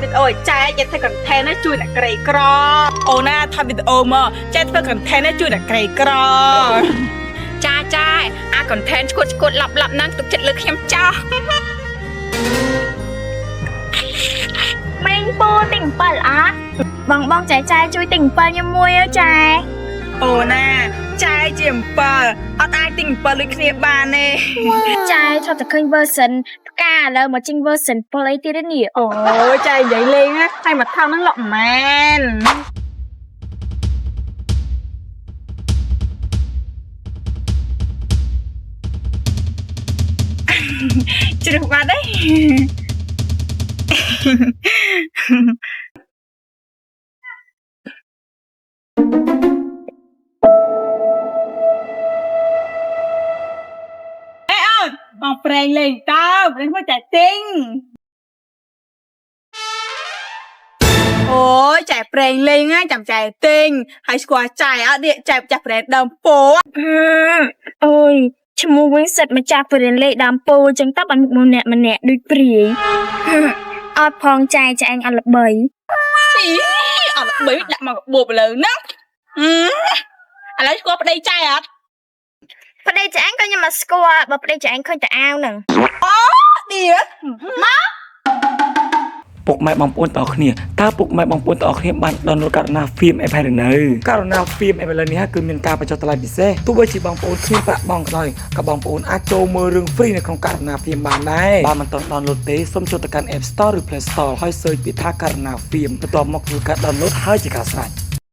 វីដេអូឲ្យចែកចេះធ្វើ content ណាជួយអ្នកក្រីក្រអូណាថតវីដេអូមកចេះធ្វើ content ណាជួយអ្នកក្រីក្រចាអា content ឈួតឡាប់ហ្នឹងទុកចិត្តលើខ្ញុំចាស់ម៉េងពូទិញ7អត់បងចែជួយទិញ7ខ្ញុំមួយចែអូណាចែជា7អត់អាចទិញ7ដូចគ្នាបានទេចែថតតែឃើញ version ផ្កាឥឡូវមកចេញ version 7អីទៀតនេះអូយចែនិយាយលេងណាហើយមកថងហ្នឹងលក់មែនជ្រឹះបាត់ទេបងប្រេងលេងតើប្រេងមកចែកទិញអូយចែកប្រេងលេងណាចាំចែកទិញហើយស្គាល់ចែកអត់នេះចែកចាស់ប្រេងដើមពោអូយឈ្មោះវិញសិតម្ចាស់ប្រេងលេងដើមពោអញ្ចឹងតើបានមុខម្នាក់ដូចព្រាយអត់ផងចែអញអត់ល្បីអត់ល្បីដាក់មកបួបលើហ្នឹងឥឡូវស្គាល់ប្តីចែកអត់ប្តីចាអញក៏ខ្ញុំមកស្គាល់បើប្តីចាអញឃើញតែអាវហ្នឹងអូឌៀមកពុកម៉ែបងប្អូនទាំងអស់គ្នាតើពុកម៉ែបងប្អូនទាំងអស់គ្នាបានដោនឡូតករណា Film App ហើយឬនៅករណា Film App នេះគឺមានការបញ្ចុះថ្លៃពិសេសទោះបីជាបងប្អូនគ្មានប្រាក់បង់ក៏ដោយក៏បងប្អូនអាចចូលមើលរឿង free នៅក្នុងករណា Film បានដែរបើមិនទាន់ដោនឡូតទេសូមចូលទៅកាន់ App Store ឬ Play Store ហើយ search ពីថាករណា Film បន្ទាប់មកធ្វើការដោនឡូតហើយជាការស្រេច